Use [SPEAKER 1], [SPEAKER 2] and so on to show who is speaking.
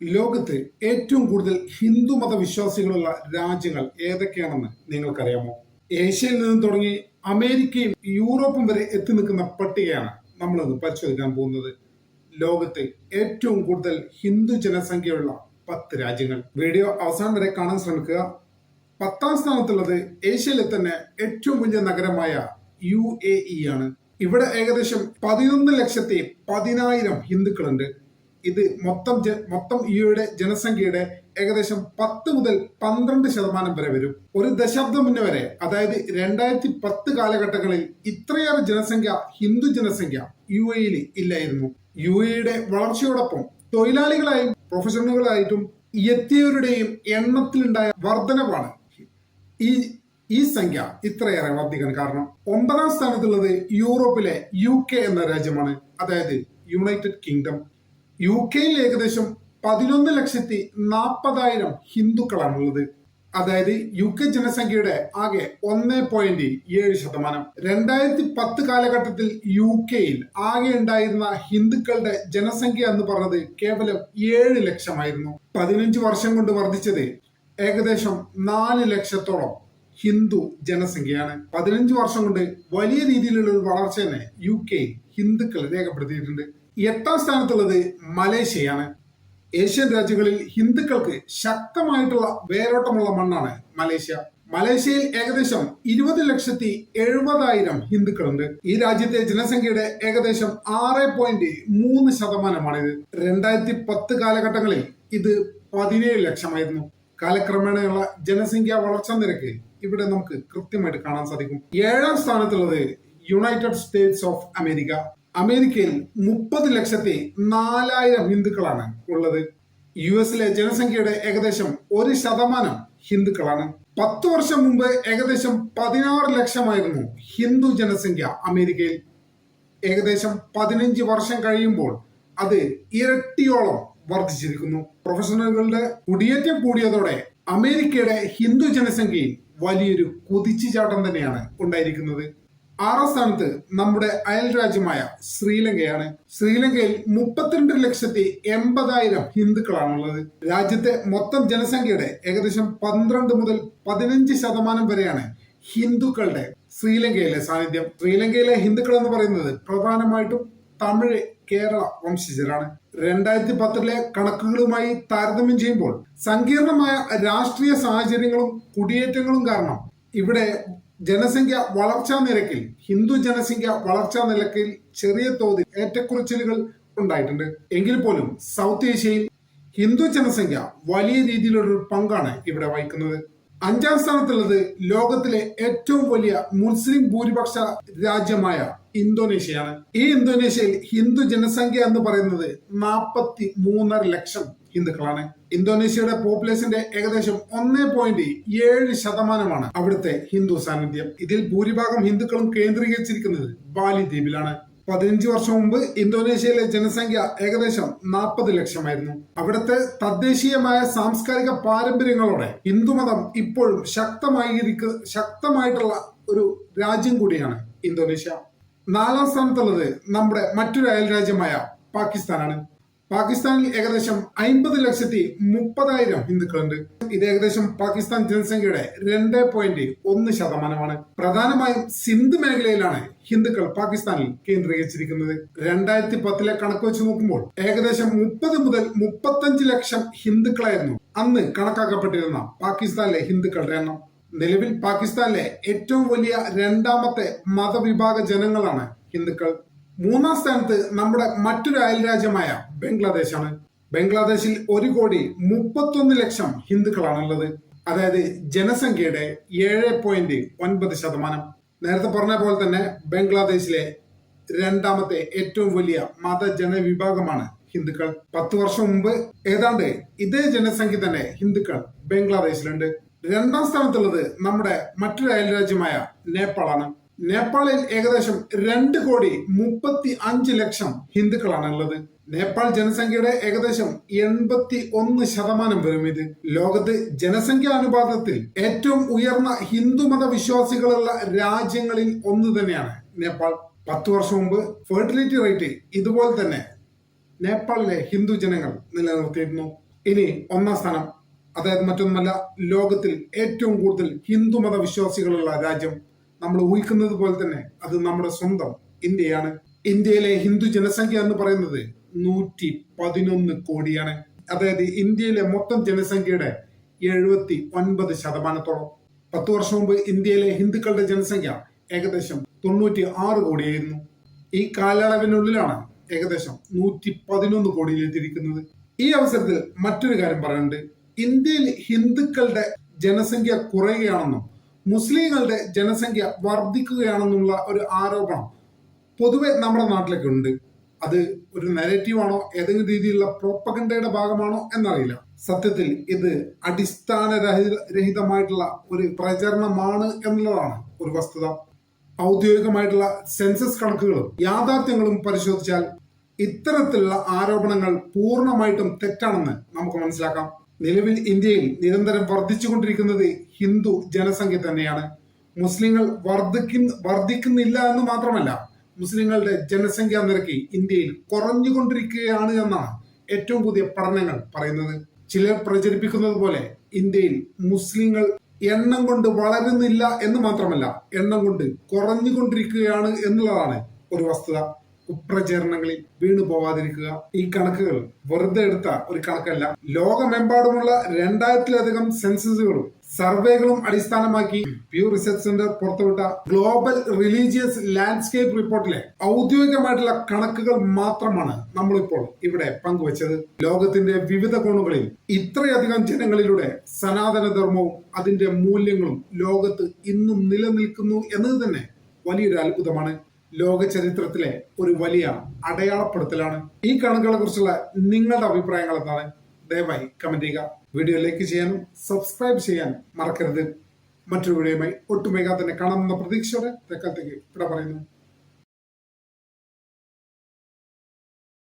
[SPEAKER 1] ലോകത്ത് ഏറ്റവും കൂടുതൽ ഹിന്ദു മതവിശ്വാസികളുള്ള രാജ്യങ്ങൾ ഏതൊക്കെയാണെന്ന് നിങ്ങൾക്കറിയാമോ? ഏഷ്യയിൽ നിന്നും തുടങ്ങി അമേരിക്കയും യൂറോപ്പും വരെ എത്തി നിൽക്കുന്ന പട്ടികയാണ് നമ്മളിന്ന് പരിശോധിക്കാൻ പോകുന്നത്. ലോകത്ത് ഏറ്റവും കൂടുതൽ ഹിന്ദു ജനസംഖ്യയുള്ള 10 രാജ്യങ്ങൾ. വീഡിയോ അവസാനം വരെ കാണാൻ ശ്രമിക്കുക. 10ാം സ്ഥാനത്തുള്ളത് ഏഷ്യയിലെ തന്നെ ഏറ്റവും വലിയ നഗരമായ UAE ആണ്. ഇവിടെ ഏകദേശം 11,10,000 ഹിന്ദുക്കളുണ്ട്. ഇത് മൊത്തം യുടെ ജനസംഖ്യയുടെ ഏകദേശം 10 മുതൽ 12% വരെ വരും. ഒരു ദശാബ്ദം മുന്നേ വരെ, അതായത് 2010 കാലഘട്ടങ്ങളിൽ ഇത്രയേറെ ജനസംഖ്യ, ഹിന്ദു ജനസംഖ്യ UAE-ൽ ഇല്ലായിരുന്നു. UAE-യുടെ വളർച്ചയോടൊപ്പം തൊഴിലാളികളായും പ്രൊഫഷണലുകളായിട്ടും എത്തിയവരുടെയും എണ്ണത്തിലുണ്ടായ വർധനവാണ് ഈ സംഖ്യ ഇത്രയേറെ വർദ്ധിക്കാൻ കാരണം. 9ാം സ്ഥാനത്തുള്ളത് യൂറോപ്പിലെ UK എന്ന രാജ്യമാണ്, അതായത് യുണൈറ്റഡ് കിങ്ഡം. UK-യിൽ ഏകദേശം 11,40,000 ഹിന്ദുക്കളാണുള്ളത്. അതായത് UK ജനസംഖ്യയുടെ ആകെ 1.7%. 2010 കാലഘട്ടത്തിൽ UK-യിൽ ആകെ ഉണ്ടായിരുന്ന ഹിന്ദുക്കളുടെ ജനസംഖ്യ എന്ന് പറഞ്ഞത് കേവലം 7 ലക്ഷമായിരുന്നു. 15 വർഷം കൊണ്ട് വർദ്ധിച്ചത് ഏകദേശം 4 ലക്ഷത്തോളം ഹിന്ദു ജനസംഖ്യയാണ്. 15 വർഷം കൊണ്ട് വലിയ രീതിയിലുള്ള ഒരു വളർച്ച തന്നെ UK ഹിന്ദുക്കൾ രേഖപ്പെടുത്തിയിട്ടുണ്ട്. 8ാം സ്ഥാനത്തുള്ളത് മലേഷ്യയാണ്. ഏഷ്യൻ രാജ്യങ്ങളിൽ ഹിന്ദുക്കൾക്ക് ശക്തമായിട്ടുള്ള വേരോട്ടമുള്ള മണ്ണാണ് മലേഷ്യ. മലേഷ്യയിൽ ഏകദേശം 20,70,000 ഹിന്ദുക്കളുണ്ട്. ഈ രാജ്യത്തെ ജനസംഖ്യയുടെ ഏകദേശം 6.3%. 2010 കാലഘട്ടങ്ങളിൽ ഇത് 17 ലക്ഷമായിരുന്നു. കാലക്രമേണയുള്ള ജനസംഖ്യാ വളർച്ചാ നിരക്ക് ഇവിടെ നമുക്ക് കൃത്യമായിട്ട് കാണാൻ സാധിക്കും. 7ാം സ്ഥാനത്തുള്ളത് യുണൈറ്റഡ് സ്റ്റേറ്റ്സ് ഓഫ് അമേരിക്ക. അമേരിക്കയിൽ 30,04,000 ഹിന്ദുക്കളാണ് ഉള്ളത്. US-ലെ ജനസംഖ്യയുടെ ഏകദേശം 1% ഹിന്ദുക്കളാണ്. 10 വർഷം മുമ്പ് ഏകദേശം 16 ലക്ഷമായിരുന്നു ഹിന്ദു ജനസംഖ്യ അമേരിക്കയിൽ. ഏകദേശം 15 വർഷം കഴിയുമ്പോൾ അത് ഇരട്ടിയോളം വർദ്ധിച്ചിരിക്കുന്നു. പ്രൊഫഷണലുകളുടെ കുടിയേറ്റം കൂടിയതോടെ അമേരിക്കയുടെ ഹിന്ദു ജനസംഖ്യയിൽ വലിയൊരു കുതിച്ചുചാട്ടം തന്നെയാണ് ഉണ്ടായിരിക്കുന്നത്. 6ാം സ്ഥാനത്ത് നമ്മുടെ അയൽ രാജ്യമായ ശ്രീലങ്കയാണ്. ശ്രീലങ്കയിൽ 32,80,000 ഹിന്ദുക്കളാണുള്ളത്. രാജ്യത്തെ മൊത്തം ജനസംഖ്യയുടെ ഏകദേശം 12 മുതൽ 15% വരെയാണ് ഹിന്ദുക്കളുടെ ശ്രീലങ്കയിലെ സാന്നിധ്യം. ശ്രീലങ്കയിലെ ഹിന്ദുക്കൾ എന്ന് പറയുന്നത് പ്രധാനമായിട്ടും തമിഴ്, കേരള വംശജരാണ്. 2010-ലെ കണക്കുകളുമായി താരതമ്യം ചെയ്യുമ്പോൾ സങ്കീർണമായ രാഷ്ട്രീയ സാഹചര്യങ്ങളും കുടിയേറ്റങ്ങളും കാരണം ഇവിടെ ജനസംഖ്യ വളർച്ചാ നിരക്കിൽ, ഹിന്ദു ജനസംഖ്യ വളർച്ചാ നിരക്കിൽ ചെറിയ തോതിൽ ഏറ്റക്കുറച്ചിലുകൾ ഉണ്ടായിട്ടുണ്ട്. എങ്കിൽ പോലും സൗത്ത് ഏഷ്യയിൽ ഹിന്ദു ജനസംഖ്യ വലിയ രീതിയിലുള്ള പങ്കാണ് ഇവിടെ വഹിക്കുന്നത്. 5ാം സ്ഥാനത്തുള്ളത് ലോകത്തിലെ ഏറ്റവും വലിയ മുസ്ലിം ഭൂരിപക്ഷ രാജ്യമായ ഇന്തോനേഷ്യയാണ്. ഈ ഇന്തോനേഷ്യയിൽ ഹിന്ദു ജനസംഖ്യ എന്ന് പറയുന്നത് 43.5 ലക്ഷം ഹിന്ദുക്കളാണ്. ഇന്തോനേഷ്യയുടെ പോപ്പുലേഷന്റെ ഏകദേശം 1.7% അവിടുത്തെ ഹിന്ദു സാന്നിധ്യം. ഇതിൽ ഭൂരിഭാഗം ഹിന്ദുക്കളും കേന്ദ്രീകരിച്ചിരിക്കുന്നത് ബാലി ദ്വീപിലാണ്. 15 വർഷം മുമ്പ് ഇന്തോനേഷ്യയിലെ ജനസംഖ്യ ഏകദേശം 40 ലക്ഷമായിരുന്നു. അവിടുത്തെ തദ്ദേശീയമായ സാംസ്കാരിക പാരമ്പര്യങ്ങളോടെ ഹിന്ദുമതം ഇപ്പോഴും ശക്തമായിട്ടുള്ള ഒരു രാജ്യം കൂടിയാണ് ഇന്തോനേഷ്യ. 4ാം സ്ഥാനത്തുള്ളത് നമ്മുടെ മറ്റൊരു അയൽ രാജ്യമായ പാകിസ്ഥാനാണ്. പാകിസ്ഥാനിൽ ഏകദേശം 50,30,000 ഹിന്ദുക്കളുണ്ട്. ഇത് ഏകദേശം പാകിസ്ഥാൻ ജനസംഖ്യയുടെ 2.1%. പ്രധാനമായും സിന്ധ് മേഖലയിലാണ് ഹിന്ദുക്കൾ പാകിസ്ഥാനിൽ കേന്ദ്രീകരിച്ചിരിക്കുന്നത്. 2010-ലെ കണക്ക് വെച്ച് നോക്കുമ്പോൾ ഏകദേശം 30 മുതൽ 35 ലക്ഷം ഹിന്ദുക്കളായിരുന്നു അന്ന് കണക്കാക്കപ്പെട്ടിരുന്ന പാകിസ്ഥാനിലെ ഹിന്ദുക്കളുടെ എണ്ണം. നിലവിൽ പാകിസ്ഥാനിലെ ഏറ്റവും വലിയ 2ാമത്തെ മതവിഭാഗ ജനങ്ങളാണ് ഹിന്ദുക്കൾ. 3ാം സ്ഥാനത്ത് നമ്മുടെ മറ്റൊരു അയൽ രാജ്യമായ ബംഗ്ലാദേശാണ്. ബംഗ്ലാദേശിൽ 1,31,00,000 ഹിന്ദുക്കളാണുള്ളത്. അതായത് ജനസംഖ്യയുടെ 7.9%. നേരത്തെ പറഞ്ഞ പോലെ തന്നെ ബംഗ്ലാദേശിലെ 2ാമത്തെ ഏറ്റവും വലിയ മതജനവിഭാഗമാണ് ഹിന്ദുക്കൾ. 10 വർഷം മുമ്പ് ഏതാണ്ട് ഇതേ ജനസംഖ്യ തന്നെ ഹിന്ദുക്കൾ ബംഗ്ലാദേശിലുണ്ട്. 2ാം സ്ഥാനത്തുള്ളത് നമ്മുടെ മറ്റൊരു അയൽ രാജ്യമായ നേപ്പാളാണ്. നേപ്പാളിൽ ഏകദേശം 2,35,00,000 ഹിന്ദുക്കളാണ് ഉള്ളത്. നേപ്പാൾ ജനസംഖ്യയുടെ ഏകദേശം 81% വരും. ഇത് ലോകത്ത് ജനസംഖ്യാ അനുപാതത്തിൽ ഏറ്റവും ഉയർന്ന ഹിന്ദുമത വിശ്വാസികളുള്ള രാജ്യങ്ങളിൽ ഒന്ന് തന്നെയാണ് നേപ്പാൾ. 10 വർഷം മുമ്പ് ഫെർട്ടിലിറ്റി റേറ്റ് ഇതുപോലെ തന്നെ നേപ്പാളിലെ ഹിന്ദു ജനങ്ങൾ നിലനിർത്തിയിരുന്നു. ഇനി ഒന്നാം സ്ഥാനം, അതായത് മറ്റൊന്നുമല്ല, ലോകത്തിൽ ഏറ്റവും കൂടുതൽ ഹിന്ദുമത വിശ്വാസികളുള്ള രാജ്യം, നമ്മൾ ഊഹിക്കുന്നത് പോലെ തന്നെ അത് നമ്മുടെ സ്വന്തം ഇന്ത്യയാണ്. ഇന്ത്യയിലെ ഹിന്ദു ജനസംഖ്യ എന്ന് പറയുന്നത് 111 കോടിയാണ്. അതായത് ഇന്ത്യയിലെ മൊത്തം ജനസംഖ്യയുടെ 79%. 10 വർഷം മുമ്പ് ഇന്ത്യയിലെ ഹിന്ദുക്കളുടെ ജനസംഖ്യ ഏകദേശം 96 കോടിയായിരുന്നു. ഈ കാലയളവിനുള്ളിലാണ് ഏകദേശം 111 കോടിയിലെത്തിയിരിക്കുന്നത്. ഈ അവസരത്തിൽ മറ്റൊരു കാര്യം പറയുന്നുണ്ട്. ഇന്ത്യയിൽ ഹിന്ദുക്കളുടെ ജനസംഖ്യ കുറയുകയാണെന്നും മുസ്ലിങ്ങളുടെ ജനസംഖ്യ വർദ്ധിക്കുകയാണെന്നുള്ള ഒരു ആരോപണം പൊതുവെ നമ്മുടെ നാട്ടിലൊക്കെ ഉണ്ട്. അത് ഒരു നെഗറ്റീവാണോ, ഏതെങ്കിലും രീതിയിലുള്ള പ്രോപ്പഗണ്ടയുടെ ഭാഗമാണോ എന്നറിയില്ല. സത്യത്തിൽ ഇത് അടിസ്ഥാനരഹിതമായിട്ടുള്ള ഒരു പ്രചരണമാണ് എന്നുള്ളതാണ് ഒരു വസ്തുത. ഔദ്യോഗികമായിട്ടുള്ള സെൻസസ് കണക്കുകളും യാഥാർത്ഥ്യങ്ങളും പരിശോധിച്ചാൽ ഇത്തരത്തിലുള്ള ആരോപണങ്ങൾ പൂർണ്ണമായിട്ടും തെറ്റാണെന്ന് നമുക്ക് മനസ്സിലാക്കാം. നിലവിൽ ഇന്ത്യയിൽ നിരന്തരം വർദ്ധിച്ചുകൊണ്ടിരിക്കുന്നത് ഹിന്ദു ജനസംഖ്യ തന്നെയാണ്. മുസ്ലിങ്ങൾ വർദ്ധിക്കുന്നില്ല എന്ന് മാത്രമല്ല, മുസ്ലിങ്ങളുടെ ജനസംഖ്യാ നിരക്ക് ഇന്ത്യയിൽ കുറഞ്ഞുകൊണ്ടിരിക്കുകയാണ് എന്നാണ് ഏറ്റവും പുതിയ പഠനങ്ങൾ പറയുന്നത്. ചിലർ പ്രചരിപ്പിക്കുന്നത് പോലെ ഇന്ത്യയിൽ മുസ്ലിങ്ങൾ എണ്ണം കൊണ്ട് വളരുന്നില്ല എന്ന് മാത്രമല്ല, എണ്ണം കൊണ്ട് കുറഞ്ഞുകൊണ്ടിരിക്കുകയാണ് എന്നുള്ളതാണ് ഒരു വസ്തുത. കുപ്രചരണങ്ങളിൽ വീണു പോവാതിരിക്കുക. ഈ കണക്കുകൾ വെറുതെ എടുത്ത ഒരു കണക്കല്ല. ലോകമെമ്പാടുമുള്ള 2000-ലധികം സെൻസസുകളും സർവേകളും അടിസ്ഥാനമാക്കി പ്യൂ റിസർച്ച് സെന്റർ പുറത്തുവിട്ട ഗ്ലോബൽ റിലീജിയസ് ലാൻഡ്സ്കേപ്പ് റിപ്പോർട്ടിലെ ഔദ്യോഗികമായിട്ടുള്ള കണക്കുകൾ മാത്രമാണ് നമ്മളിപ്പോൾ ഇവിടെ പങ്കുവച്ചത്. ലോകത്തിന്റെ വിവിധ കോണുകളിൽ ഇത്രയധികം ജനങ്ങളിലൂടെ സനാതന ധർമ്മവും അതിന്റെ മൂല്യങ്ങളും ലോകത്ത് ഇന്നും നിലനിൽക്കുന്നു എന്നത് തന്നെ വലിയൊരു അത്ഭുതമാണ്. ലോക ചരിത്രത്തിലെ ഒരു വലിയ അടയാളപ്പെടുത്തലാണ്. ഈ കണക്കുകളെ കുറിച്ചുള്ള നിങ്ങളുടെ അഭിപ്രായങ്ങൾ എന്താണ്? ദയവായി കമന്റ് ചെയ്യുക. വീഡിയോ ലൈക്ക് ചെയ്യാനും സബ്സ്ക്രൈബ് ചെയ്യാൻ മറക്കരുത്. മറ്റൊരു വീഡിയോയുമായി ഒട്ടും വേഗം തന്നെ കാണാമെന്ന പ്രതീക്ഷയോടെ തൽക്കാലത്തേക്ക് ഇവിടെ പറയുന്നു.